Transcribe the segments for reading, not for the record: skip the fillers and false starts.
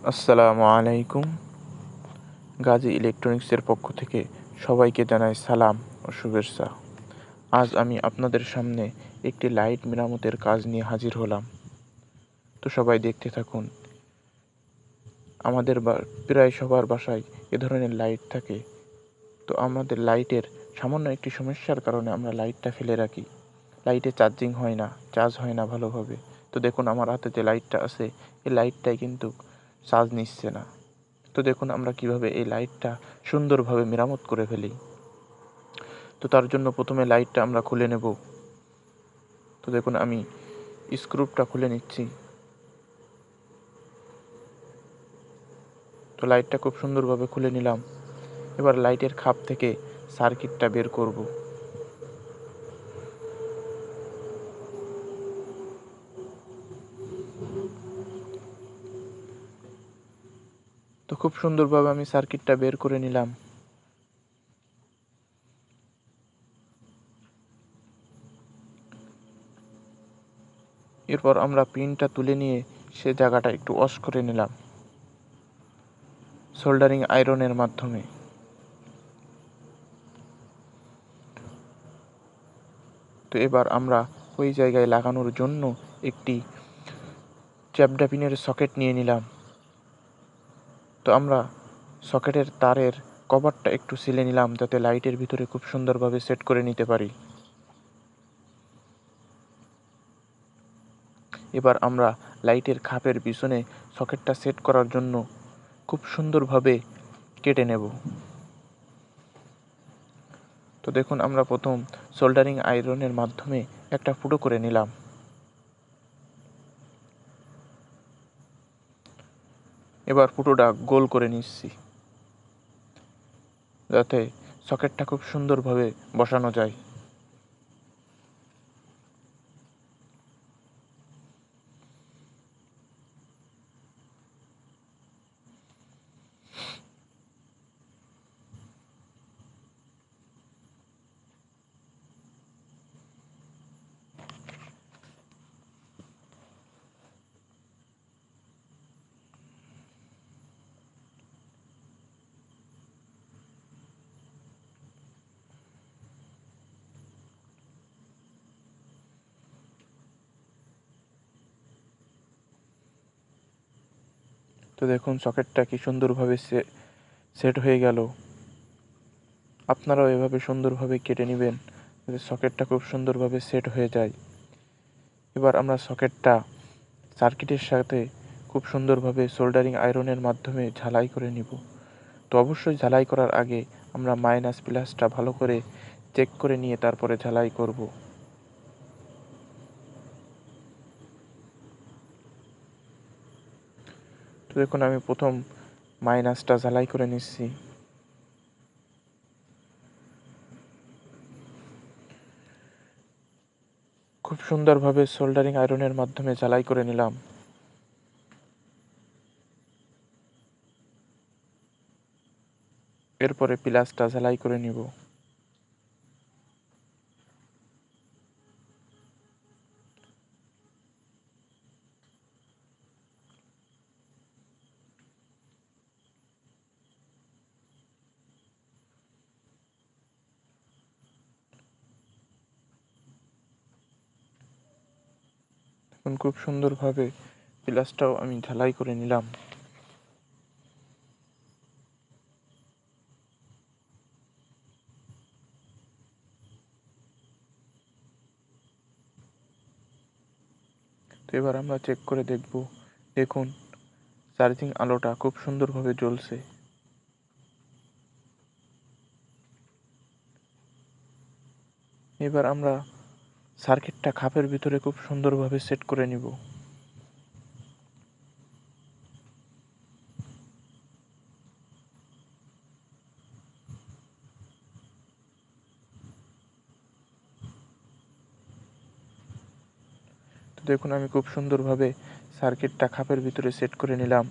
আসসালামু আলাইকুম। গাজী ইলেকট্রনিক্সের পক্ষ থেকে সবাইকে জানাই সালাম ও শুভেচ্ছা। আজ আমি আপনাদের সামনে একটি লাইট মেরামতের কাজ নিয়ে হাজির হলাম। তো সবাই দেখতে থাকুন। আমাদের প্রায় সবার বাসায় এ ধরনের লাইট থাকে। তো আমাদের লাইটের সামান্য একটি সমস্যার কারণে আমরা লাইটটা ফেলে রাখি। লাইটে চার্জিং হয় না, চার্জ হয় না ভালোভাবে। তো দেখুন আমার হাতে যে লাইটটা আছে, এই লাইটটাই কিন্তু চার্জ নিচ্ছে না। তো দেখুন আমরা কিভাবে এই লাইটটা সুন্দরভাবে মেরামত করে ফেলি। তো তার জন্য প্রথমে লাইটটা আমরা খুলে নেব। তো দেখুন আমি স্ক্রুটা খুলে নিচ্ছি। তো লাইটটা খুব সুন্দরভাবে খুলে নিলাম। এবার লাইটের খাপ থেকে সার্কিটটা বের করব। তো খুব সুন্দরভাবে আমি সার্কিটটা বের করে নিলাম। এরপর আমরা পিনটা তুলে নিয়ে সে জায়গাটা একটু ওয়াশ করে নিলাম সোল্ডারিং আয়রনের মাধ্যমে। তো এবার আমরা ওই জায়গায় লাগানোর জন্য একটি চ্যাপটা পিনের সকেট নিয়ে নিলাম। তো আমরা সকেটের তারের কভারটা একটু ছিলে নিলাম যাতে লাইটের ভিতরে খুব সুন্দরভাবে সেট করে নিতে পারি। এবার আমরা লাইটের খাপের পিছনে সকেটটা সেট করার জন্য খুব সুন্দরভাবে কেটে নেব। তো দেখুন আমরা প্রথম সোল্ডারিং আয়রনের মাধ্যমে একটা ফুটো করে নিলাম। এবার ফুটোটা গোল করে নিচ্ছি যাতে সকেটটা খুব সুন্দরভাবে বসানো যায়। তো দেখুন সকেটটা কি সুন্দরভাবে সেট হয়ে গেল। আপনারাও এভাবে সুন্দরভাবে কেটে নেবেন যাতে সকেটটা খুব সুন্দরভাবে সেট হয়ে যায়। এবার আমরা সকেটটা সার্কিটের সাথে খুব সুন্দরভাবে সোল্ডারিং আয়রনের মাধ্যমে ঝালাই করে নিব। তো অবশ্যই ঝালাই করার আগে আমরা মাইনাস প্লাসটা ভালো করে চেক করে নিয়ে তারপরে ঝালাই করব। তো দেখুন আমি প্রথম মাইনাসটা ঝালাই করে নিচ্ছি। খুব সুন্দরভাবে সোল্ডারিং আয়রনের মাধ্যমে ঝালাই করে নিলাম। এরপরে প্লাসটা ঝালাই করে নিব। এখন খুব সুন্দরভাবে প্লাসটাও আমি ঝালাই করে নিলাম। তো এবার আমরা চেক করে দেখব। দেখুন চার্জিং আলোটা খুব সুন্দরভাবে জ্বলছে। এবার আমরা সার্কিটটা খাপের ভিতরে খুব সুন্দরভাবে সেট করে নিব। তো দেখুন আমি খুব সুন্দরভাবে সার্কিটটা খাপের ভিতরে সেট করে নিলাম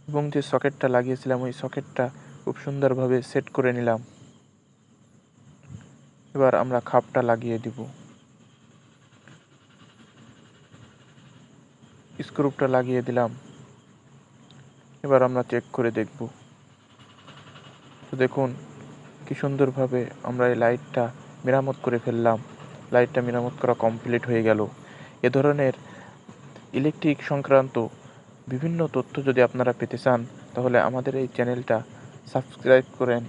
এবং যে সকেটটা লাগিয়েছিলাম ওই সকেটটা খুব সুন্দরভাবে সেট করে নিলাম। এবার আমরা খাপটা লাগিয়ে দিব। স্ক্রুপটা লাগিয়ে দিলাম। এবার আমরা চেক করে দেখব। তো দেখুন কি সুন্দরভাবে আমরা এই লাইটটা মেরামত করে ফেললাম। লাইটটা মেরামত করা কমপ্লিট হয়ে গেল। এ ধরনের ইলেকট্রিক সংক্রান্ত বিভিন্ন তথ্য যদি আপনারা পেতে চান, তাহলে আমাদের এই চ্যানেলটা সাবস্ক্রাইব করেন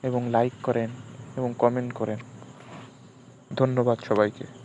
এবং লাইক করেন এবং কমেন্ট করেন। ধন্যবাদ সবাইকে।